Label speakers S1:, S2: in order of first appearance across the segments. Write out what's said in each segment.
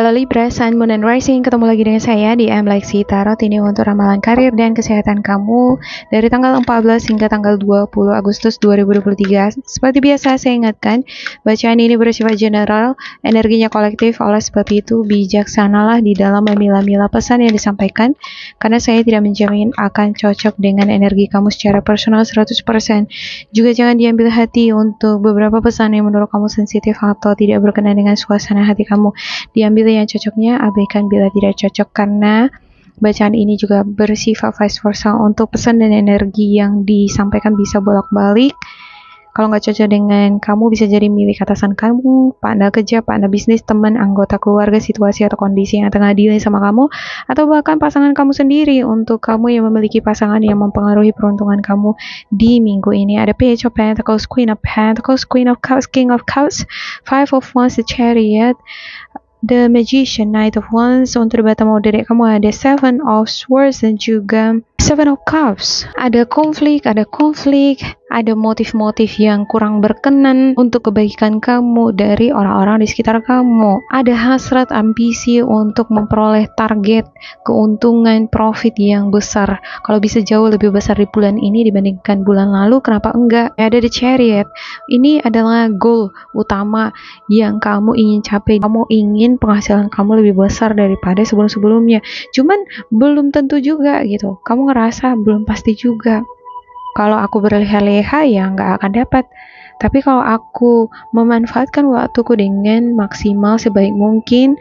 S1: Halo Libra, Sun, Moon, and Rising. Ketemu lagi dengan saya di Lexi Tarot. Ini untuk ramalan karir dan kesehatan kamu dari tanggal 14 hingga tanggal 20 Agustus 2023. Seperti biasa saya ingatkan, bacaan ini bersifat general, energinya kolektif. Oleh sebab itu, bijaksanalah di dalam memilah-milah pesan yang disampaikan, karena saya tidak menjamin akan cocok dengan energi kamu secara personal 100%. Juga jangan diambil hati untuk beberapa pesan yang menurut kamu sensitif atau tidak berkenan dengan suasana hati kamu. Diambil yang cocoknya, abaikan bila tidak cocok, karena bacaan ini juga bersifat vice versa untuk pesan dan energi yang disampaikan bisa bolak-balik. Kalau nggak cocok dengan kamu, bisa jadi milik atasan kamu, partner kerja, partner bisnis, teman, anggota keluarga, situasi atau kondisi yang tengah dealing sama kamu, atau bahkan pasangan kamu sendiri. Untuk kamu yang memiliki pasangan yang mempengaruhi peruntungan kamu di minggu ini, ada Page of Pentacles, Queen of Pentacles, Queen of Cups, King of Cups, Five of Wands, the Chariot, The Magician, Knight of Wands. Untuk bottom of the deck kamu ada Seven of Swords dan juga Seven of Cups. Ada konflik, ada motif-motif yang kurang berkenan untuk kebaikan kamu dari orang-orang di sekitar kamu. Ada hasrat, ambisi untuk memperoleh target, keuntungan, profit yang besar. Kalau bisa jauh lebih besar di bulan ini dibandingkan bulan lalu, kenapa enggak? Ada The Chariot. Ini adalah goal utama yang kamu ingin capai. Kamu ingin penghasilan kamu lebih besar daripada sebelum-sebelumnya. Cuman belum tentu juga gitu. Kamu ngerasa belum pasti juga. Kalau aku berleha-leha ya nggak akan dapat. Tapi kalau aku memanfaatkan waktuku dengan maksimal sebaik mungkin,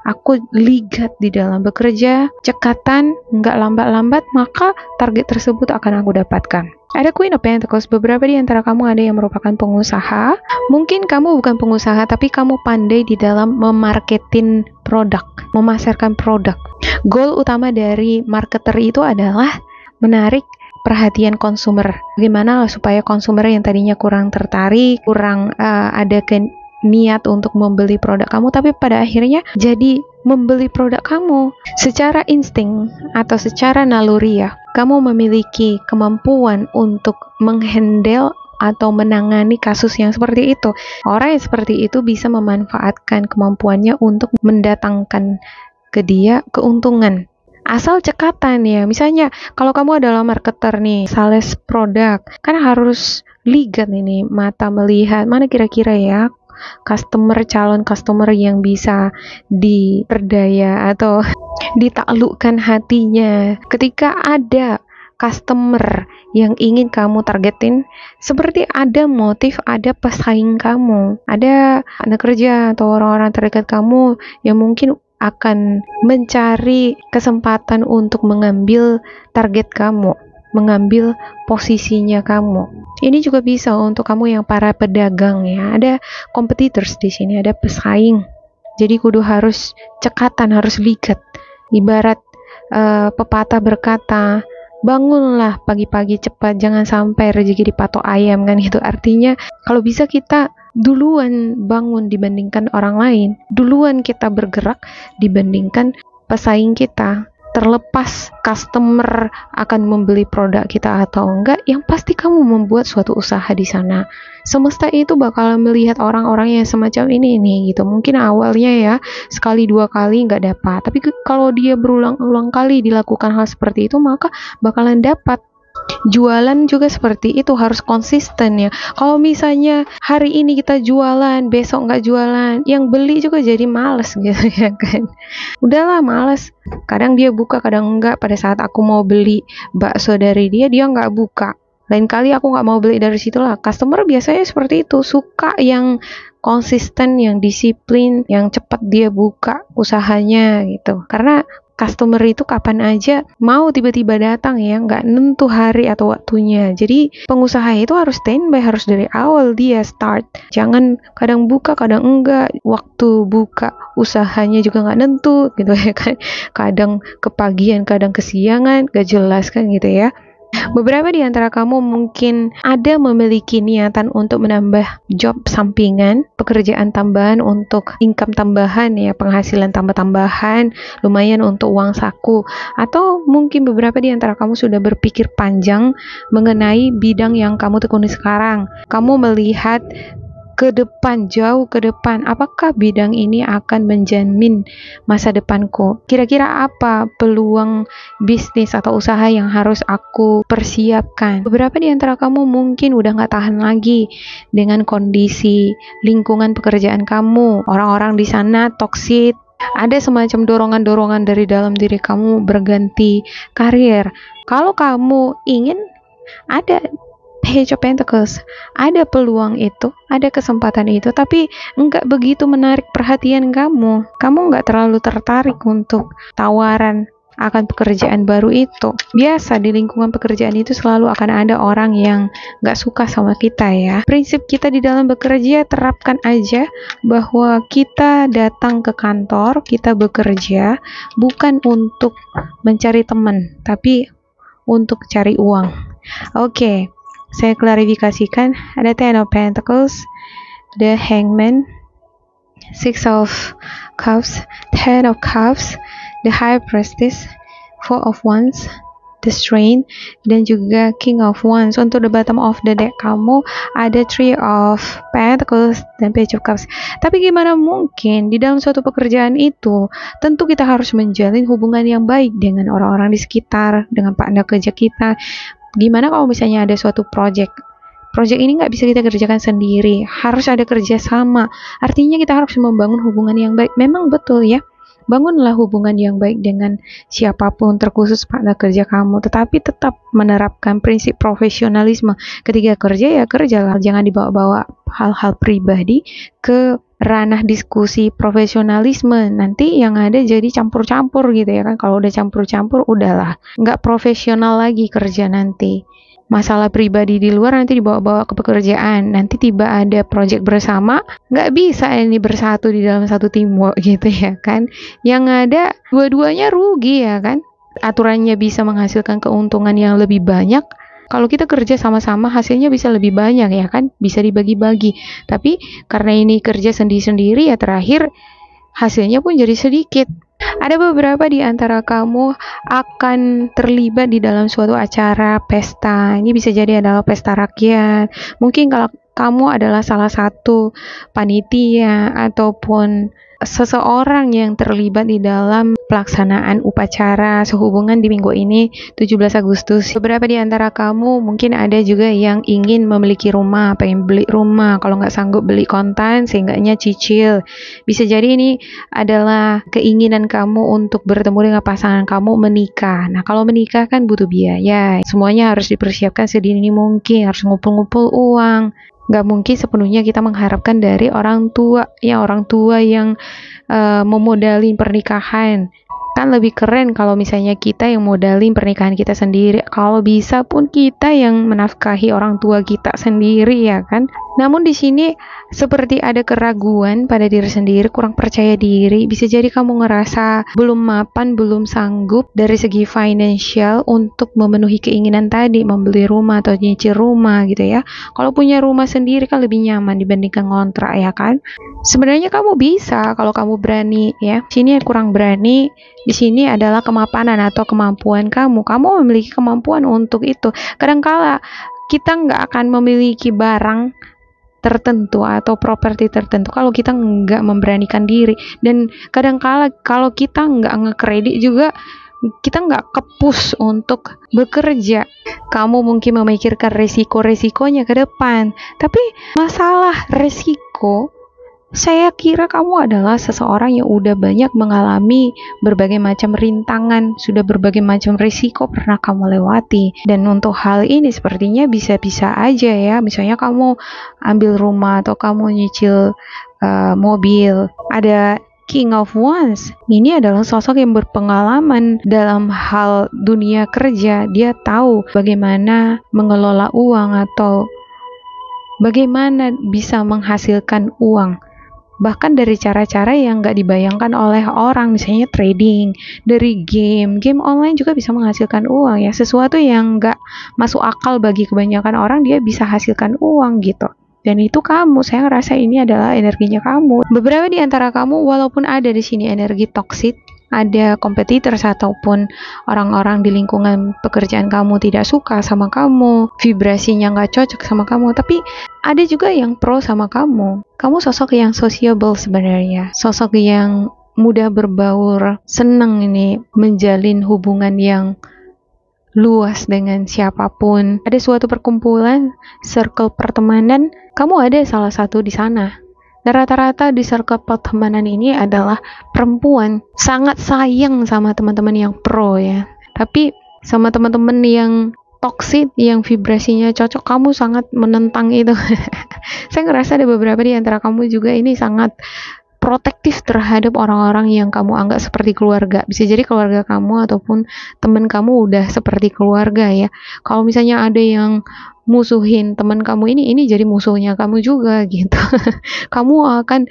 S1: aku ligat di dalam bekerja, cekatan, nggak lambat-lambat, maka target tersebut akan aku dapatkan. Ada Queen of Pentacles. Beberapa di antara kamu ada yang merupakan pengusaha. Mungkin kamu bukan pengusaha, tapi kamu pandai di dalam memarketin produk, memasarkan produk. Goal utama dari marketer itu adalah menarik perhatian konsumer. Bagaimana supaya konsumer yang tadinya kurang tertarik, kurang ada niat untuk membeli produk kamu, tapi pada akhirnya jadi membeli produk kamu secara insting atau secara naluri ya. Kamu memiliki kemampuan untuk menghandle atau menangani kasus yang seperti itu. Orang yang seperti itu bisa memanfaatkan kemampuannya untuk mendatangkan ke dia keuntungan. Asal cekatan ya. Misalnya kalau kamu adalah marketer nih, sales produk, kan harus ligat ini, mata melihat mana kira-kira ya calon customer yang bisa diperdaya atau ditaklukkan hatinya. Ketika ada customer yang ingin kamu targetin, seperti ada motif, ada pesaing kamu, ada anak kerja atau orang-orang terdekat kamu yang mungkin akan mencari kesempatan untuk mengambil target kamu, mengambil posisinya kamu. Ini juga bisa untuk kamu yang para pedagang ya. Ada competitors di sini, ada pesaing. Jadi kudu harus cekatan, harus ligat. Ibarat pepatah berkata, bangunlah pagi-pagi cepat, jangan sampai rezeki dipatok ayam, kan itu artinya kalau bisa kita duluan bangun dibandingkan orang lain, duluan kita bergerak dibandingkan pesaing kita. Terlepas customer akan membeli produk kita atau enggak, yang pasti kamu membuat suatu usaha di sana. Semesta itu bakal melihat orang-orang yang semacam ini nih gitu. Mungkin awalnya ya sekali dua kali nggak dapat, tapi kalau dia berulang-ulang kali dilakukan hal seperti itu, maka bakalan dapat. Jualan juga seperti itu, harus konsisten ya. Kalau misalnya hari ini kita jualan, besok nggak jualan, yang beli juga jadi males gitu ya kan. Udahlah males. Kadang dia buka, kadang enggak. Pada saat aku mau beli bakso dari dia nggak buka. Lain kali aku nggak mau beli dari situ lah. Customer biasanya seperti itu, suka yang konsisten, yang disiplin, yang cepat dia buka usahanya gitu. Karena customer itu kapan aja mau tiba-tiba datang ya, nggak nentu hari atau waktunya. Jadi pengusaha itu harus standby, harus dari awal dia start. Jangan kadang buka, kadang enggak. Waktu buka usahanya juga nggak nentu gitu ya kan. Kadang kepagian, kadang kesiangan, gak jelas kan gitu ya. Beberapa di antara kamu mungkin ada memiliki niatan untuk menambah job sampingan, pekerjaan tambahan untuk income tambahan ya, penghasilan tambahan, lumayan untuk uang saku. Atau mungkin beberapa di antara kamu sudah berpikir panjang mengenai bidang yang kamu tekuni sekarang. Kamu melihat ke depan, jauh ke depan, apakah bidang ini akan menjamin masa depanku? Kira-kira apa peluang bisnis atau usaha yang harus aku persiapkan? Beberapa di antara kamu mungkin udah gak tahan lagi dengan kondisi lingkungan pekerjaan kamu. Orang-orang di sana toksik, ada semacam dorongan-dorongan dari dalam diri kamu berganti karir. Kalau kamu ingin, ada Page of Pentacles, ada peluang itu, ada kesempatan itu, tapi nggak begitu menarik perhatian kamu. Kamu nggak terlalu tertarik untuk tawaran akan pekerjaan baru itu. Biasa di lingkungan pekerjaan itu selalu akan ada orang yang nggak suka sama kita ya. Prinsip kita di dalam bekerja, terapkan aja bahwa kita datang ke kantor, kita bekerja bukan untuk mencari teman, tapi untuk cari uang. Oke. Saya klarifikasikan, ada Ten of Pentacles, the Hangman, Six of Cups, Ten of Cups, the High Priestess, Four of Wands, the Strength, dan juga King of Wands. Untuk the bottom of the deck kamu ada Three of Pentacles dan Page of Cups. Tapi gimana mungkin di dalam suatu pekerjaan itu, tentu kita harus menjalin hubungan yang baik dengan orang-orang di sekitar, dengan partner kerja kita. Gimana kalau misalnya ada suatu project ini nggak bisa kita kerjakan sendiri, harus ada kerjasama. Artinya kita harus membangun hubungan yang baik. Memang betul ya, bangunlah hubungan yang baik dengan siapapun, terkhusus partner kerja kamu, tetapi tetap menerapkan prinsip profesionalisme. Ketika kerja ya kerjalah, jangan dibawa-bawa hal-hal pribadi ke ranah diskusi profesionalisme. Nanti yang ada jadi campur-campur gitu ya kan. Kalau udah campur-campur, udahlah nggak profesional lagi kerja nanti. Masalah pribadi di luar nanti dibawa-bawa ke pekerjaan. Nanti tiba ada project bersama, nggak bisa ini bersatu di dalam satu teamwork gitu ya kan. Yang ada dua-duanya rugi ya kan. Aturannya bisa menghasilkan keuntungan yang lebih banyak. Kalau kita kerja sama-sama hasilnya bisa lebih banyak ya kan, bisa dibagi-bagi. Tapi karena ini kerja sendiri-sendiri ya terakhir hasilnya pun jadi sedikit. Ada beberapa di antara kamu akan terlibat di dalam suatu acara pesta. Ini bisa jadi adalah pesta rakyat. Mungkin kalau kamu adalah salah satu panitia ataupun seseorang yang terlibat di dalam pelaksanaan upacara sehubungan di minggu ini 17 Agustus. Beberapa di antara kamu mungkin ada juga yang ingin memiliki rumah, pengen beli rumah, kalau nggak sanggup beli kontan seenggaknya cicil. Bisa jadi ini adalah keinginan kamu untuk bertemu dengan pasangan kamu menikah. Nah kalau menikah kan butuh biaya, semuanya harus dipersiapkan sedini mungkin, harus ngumpul-ngumpul uang. Nggak mungkin sepenuhnya kita mengharapkan dari orang tua yang memodalin pernikahan. Kan lebih keren kalau misalnya kita yang modalin pernikahan kita sendiri. Kalau bisa pun kita yang menafkahi orang tua kita sendiri ya kan. Namun di sini seperti ada keraguan pada diri sendiri, kurang percaya diri. Bisa jadi kamu ngerasa belum mapan, belum sanggup dari segi financial untuk memenuhi keinginan tadi, membeli rumah atau nyicil rumah gitu ya. Kalau punya rumah sendiri kan lebih nyaman dibandingkan ngontrak ya kan. Sebenarnya kamu bisa kalau kamu berani ya. Sini kurang berani. Di sini adalah kemapanan atau kemampuan kamu. Kamu memiliki kemampuan untuk itu. Kadangkala kita nggak akan memiliki barang tertentu atau properti tertentu kalau kita nggak memberanikan diri. Dan kadangkala kalau kita nggak ngekredit juga, kita nggak kepus untuk bekerja. Kamu mungkin memikirkan resiko-resikonya ke depan. Tapi masalah resiko, saya kira kamu adalah seseorang yang udah banyak mengalami berbagai macam rintangan, sudah berbagai macam risiko pernah kamu lewati. Dan untuk hal ini sepertinya bisa-bisa aja ya. Misalnya kamu ambil rumah atau kamu nyicil mobil. Ada King of Wands. Ini adalah sosok yang berpengalaman dalam hal dunia kerja. Dia tahu bagaimana mengelola uang atau bagaimana bisa menghasilkan uang. Bahkan dari cara-cara yang nggak dibayangkan oleh orang, misalnya trading, dari game online juga bisa menghasilkan uang ya, sesuatu yang nggak masuk akal bagi kebanyakan orang, dia bisa hasilkan uang gitu. Dan itu kamu, saya ngerasa ini adalah energinya kamu. Beberapa di antara kamu walaupun ada di sini energi toksik, ada competitors ataupun orang-orang di lingkungan pekerjaan kamu tidak suka sama kamu, vibrasinya nggak cocok sama kamu, tapi ada juga yang pro sama kamu. Kamu sosok yang sociable sebenarnya, sosok yang mudah berbaur, senang ini menjalin hubungan yang luas dengan siapapun. Ada suatu perkumpulan, circle pertemanan, kamu ada salah satu di sana. Dan rata-rata di circle pertemanan ini adalah perempuan, sangat sayang sama teman-teman yang pro ya. Tapi sama teman-teman yang toxic, yang vibrasinya cocok, kamu sangat menentang itu. Saya ngerasa ada beberapa di antara kamu juga ini sangat protektif terhadap orang-orang yang kamu anggap seperti keluarga. Bisa jadi keluarga kamu ataupun teman kamu udah seperti keluarga ya. Kalau misalnya ada yang musuhin teman kamu ini jadi musuhnya kamu juga gitu. Kamu akan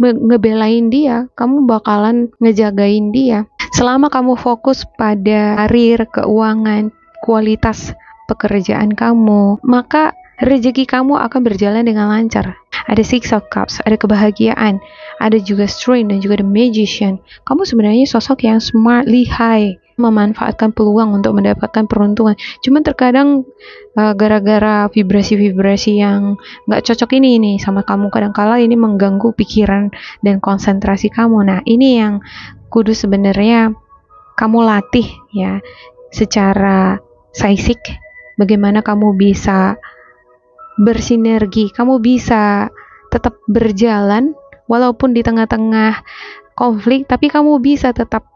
S1: ngebelain dia, kamu bakalan ngejagain dia. Selama kamu fokus pada karir, keuangan, kualitas pekerjaan kamu, maka rezeki kamu akan berjalan dengan lancar. Ada Six of Cups, ada kebahagiaan, ada juga Strength dan juga The Magician. Kamu sebenarnya sosok yang smart, lihai, memanfaatkan peluang untuk mendapatkan peruntungan. Cuman terkadang gara-gara vibrasi-vibrasi yang nggak cocok ini sama kamu, kadang-kala ini mengganggu pikiran dan konsentrasi kamu. Nah, ini yang kudu sebenarnya kamu latih ya, secara fisik. Bagaimana kamu bisa bersinergi, kamu bisa tetap berjalan walaupun di tengah-tengah konflik, tapi kamu bisa tetap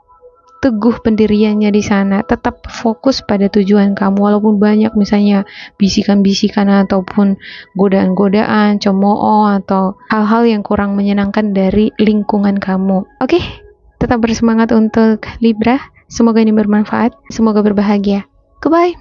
S1: teguh pendiriannya di sana, tetap fokus pada tujuan kamu walaupun banyak misalnya bisikan-bisikan ataupun godaan-godaan, cemooh atau hal-hal yang kurang menyenangkan dari lingkungan kamu. Oke, tetap bersemangat untuk Libra. Semoga ini bermanfaat, semoga berbahagia. Goodbye.